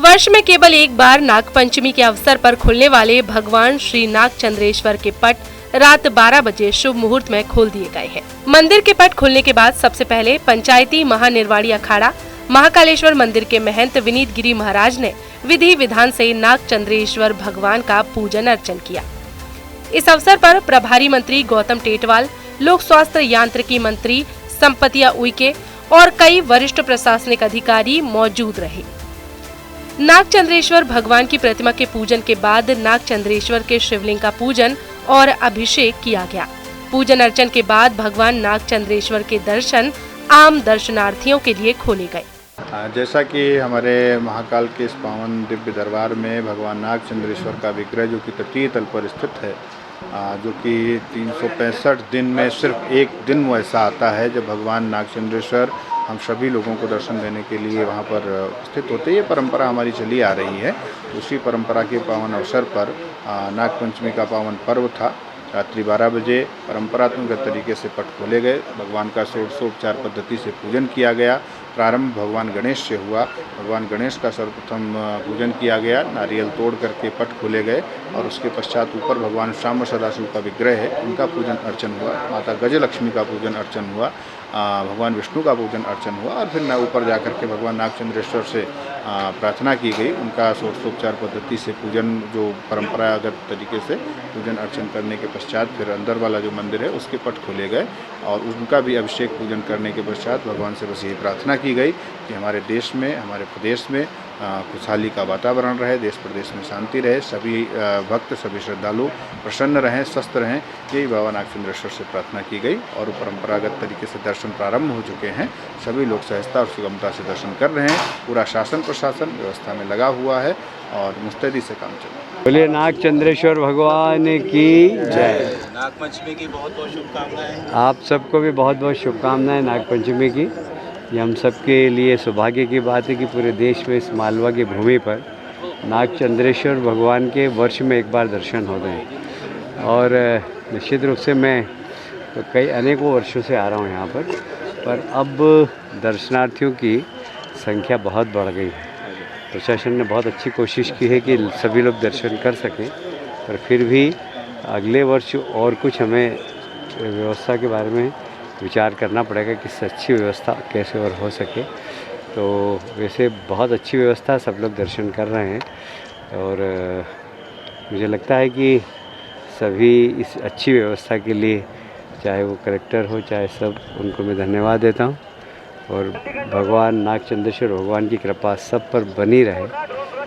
वर्ष में केवल एक बार नागपंचमी के अवसर पर खुलने वाले भगवान श्री नागचंद्रेश्वर के पट रात 12 बजे शुभ मुहूर्त में खोल दिए गए हैं। मंदिर के पट खुलने के बाद सबसे पहले पंचायती महानिर्वाणी अखाड़ा महाकालेश्वर मंदिर के महंत विनीत गिरी महाराज ने विधि विधान से नागचंद्रेश्वर भगवान का पूजन अर्चन किया। इस अवसर पर प्रभारी मंत्री गौतम टेटवाल, लोक स्वास्थ्य यांत्रिकी मंत्री संपतिया उइके और कई वरिष्ठ प्रशासनिक अधिकारी मौजूद रहे। नागचंद्रेश्वर भगवान की प्रतिमा के पूजन के बाद नागचंद्रेश्वर के शिवलिंग का पूजन और अभिषेक किया गया। पूजन अर्चन के बाद भगवान नागचंद्रेश्वर के दर्शन आम दर्शनार्थियों के लिए खोले गए। जैसा कि हमारे महाकाल के इस पावन दिव्य दरबार में भगवान नागचंद्रेश्वर का विग्रह जो कि तटीय तल पर स्थित है, जो कि 365 दिन में सिर्फ एक दिन वो ऐसा आता है जब भगवान नागचंद्रेश्वर हम सभी लोगों को दर्शन देने के लिए वहाँ पर स्थित होते हैं। ये परंपरा हमारी चली आ रही है। उसी परंपरा के पावन अवसर पर नागपंचमी का पावन पर्व था। रात्रि 12 बजे परंपरात्मक तरीके से पट खोले गए। भगवान का षोडशोपचार पद्धति से पूजन किया गया। प्रारंभ भगवान गणेश से हुआ। भगवान गणेश का सर्वप्रथम पूजन किया गया। नारियल तोड़ करके पट खोले गए और उसके पश्चात ऊपर भगवान श्याम सदाशिव का विग्रह है, उनका पूजन अर्चन हुआ। माता गजलक्ष्मी का पूजन अर्चन हुआ। भगवान विष्णु का पूजन अर्चन हुआ और फिर ऊपर जाकर के भगवान नागचंद्रेश्वर से प्रार्थना की गई। उनका षोडशोपचार पद्धति से पूजन, जो परंपरागत तरीके से पूजन अर्चन करने के पश्चात फिर अंदर वाला जो मंदिर है उसके पट खोले गए और उनका भी अभिषेक पूजन करने के पश्चात भगवान से बस यही प्रार्थना की गई कि हमारे देश में, हमारे प्रदेश में खुशहाली का वातावरण रहे, देश प्रदेश में शांति रहे, सभी भक्त, सभी श्रद्धालु प्रसन्न रहें, स्वस्थ रहें। यही बाबा नागचंद्रेश्वर से प्रार्थना की गई और परंपरागत तरीके से दर्शन प्रारंभ हो चुके हैं। सभी लोग सहजता और सुगमता से दर्शन कर रहे हैं। पूरा शासन प्रशासन व्यवस्था में लगा हुआ है और मुस्तैदी से काम चल रहा है। बोले नागचंद्रेश्वर भगवान की जय। नागपंचमी की बहुत बहुत शुभकामनाएं। आप सबको भी बहुत बहुत शुभकामनाएं नागपंचमी की। ये हम सबके लिए सौभाग्य की बात है कि पूरे देश में इस मालवा की भूमि पर नागचंद्रेश्वर भगवान के वर्ष में एक बार दर्शन हो रहे हैं और निश्चित रूप से मैं तो कई अनेकों वर्षों से आ रहा हूँ यहाँ पर अब दर्शनार्थियों की संख्या बहुत बढ़ गई है। प्रशासन ने बहुत अच्छी कोशिश की है कि सभी लोग दर्शन कर सकें, पर फिर भी अगले वर्ष और कुछ हमें व्यवस्था के बारे में विचार करना पड़ेगा कि अच्छी व्यवस्था कैसे और हो सके। तो वैसे बहुत अच्छी व्यवस्था, सब लोग दर्शन कर रहे हैं और मुझे लगता है कि सभी इस अच्छी व्यवस्था के लिए, चाहे वो कलेक्टर हो चाहे सब, उनको मैं धन्यवाद देता हूँ और भगवान नागचंद्रेश्वर भगवान की कृपा सब पर बनी रहे,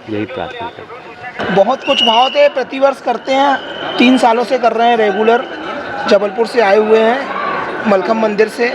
यही प्रार्थना करता हूँ। बहुत कुछ भाव थे, प्रतिवर्ष करते हैं, 3 सालों से कर रहे हैं रेगुलर। जबलपुर से आए हुए हैं, मलखम मंदिर से।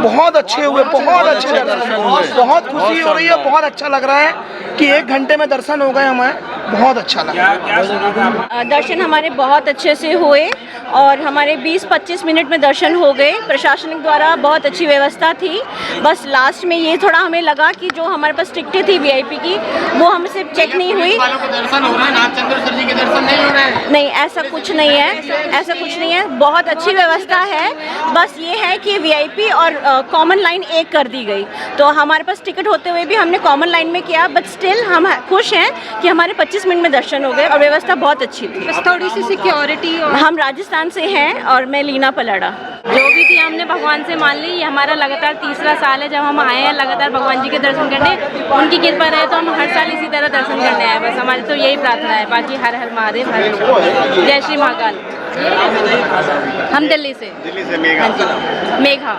बहुत अच्छे हुए, बहुत अच्छे दर्शन, बहुत खुशी हो रही है, बहुत अच्छा लग रहा है कि 1 घंटे में दर्शन हो गए हमें, बहुत अच्छा लगा। दर्शन हमारे बहुत अच्छे से हुए और हमारे 20-25 मिनट में दर्शन हो गए। प्रशासन द्वारा बहुत अच्छी व्यवस्था थी। बस लास्ट में ये थोड़ा हमें लगा कि जो हमारे पास टिकटें थी वीआईपी की, वो हमसे चेक नहीं हुई। दर्शन हो रहा है, नागचंद्रेश्वर जी के दर्शन नहीं हो रहे हैं। नहीं, ऐसा कुछ नहीं है, ऐसा कुछ नहीं है। बहुत अच्छी व्यवस्था है। बस ये है कि वीआईपी और कॉमन लाइन एक कर दी गई। तो हमारे पास टिकट होते हुए भी हमने कॉमन लाइन में किया, बट स्टिल हम खुश हैं कि हमारे 25 मिनट में दर्शन हो गए और व्यवस्था बहुत अच्छी थी। बस थोड़ी सी सिक्योरिटी। और हम राजस्थान से हैं और मैं लीना पलाड़ा। जो भी थी हमने भगवान से मान ली। ये हमारा लगातार 3रा साल है जब हम आए हैं लगातार भगवान जी के दर्शन करने। उनकी कृपा रहे तो हम हर साल इसी तरह दर्शन करने आए। बस हमारी तो यही प्रार्थना है। बाकी हर हर महादेव, हर जय श्री महाकाल। हम दिल्ली से मेघा।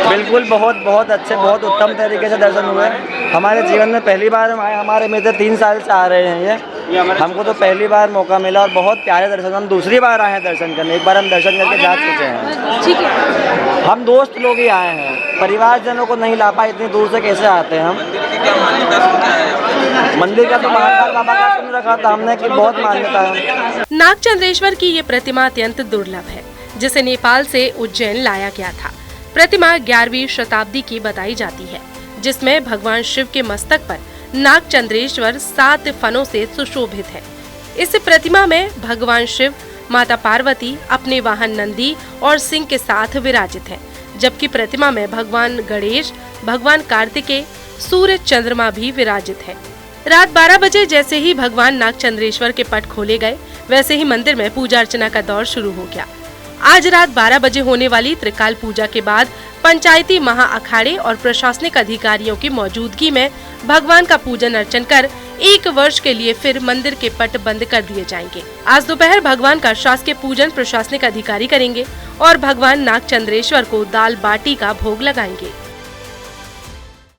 बिल्कुल बहुत अच्छे, बहुत उत्तम तरीके से दर्शन हुए। हमारे जीवन में पहली बार हम आए, हमारे मित्र 3 साल से आ रहे हैं। ये हमको तो पहली बार मौका मिला और बहुत प्यारे दर्शन। हम दूसरी बार आए हैं दर्शन करने। एक बार हम दर्शन करके जा चुके हैं। ठीक है, हम दोस्त लोग ही आए हैं, परिवारजनों को नहीं ला पाए। इतनी दूर से कैसे आते हैं हम? मंदिर का तो महाकाल बाबा का सुन रखा था हमने कि बहुत मान्यता है। नागचंद्रेश्वर की ये प्रतिमा अत्यंत दुर्लभ है, जिसे नेपाल से उज्जैन लाया गया था। प्रतिमा 11वीं शताब्दी की बताई जाती है, जिसमें भगवान शिव के मस्तक पर नागचंद्रेश्वर 7 फनों से सुशोभित है। इस प्रतिमा में भगवान शिव, माता पार्वती अपने वाहन नंदी और सिंह के साथ विराजित हैं, जबकि प्रतिमा में भगवान गणेश, भगवान कार्तिकेय, सूर्य, चंद्रमा भी विराजित है। रात 12 बजे जैसे ही भगवान नागचंद्रेश्वर के पट खोले गए, वैसे ही मंदिर में पूजा अर्चना का दौर शुरू हो गया। आज रात 12 बजे होने वाली त्रिकाल पूजा के बाद पंचायती महा अखाड़े और प्रशासनिक अधिकारियों की मौजूदगी में भगवान का पूजन अर्चन कर 1 वर्ष के लिए फिर मंदिर के पट बंद कर दिए जाएंगे। आज दोपहर भगवान का शासकीय पूजन प्रशासनिक अधिकारी करेंगे और भगवान नागचंद्रेश्वर को दाल बाटी का भोग लगाएंगे।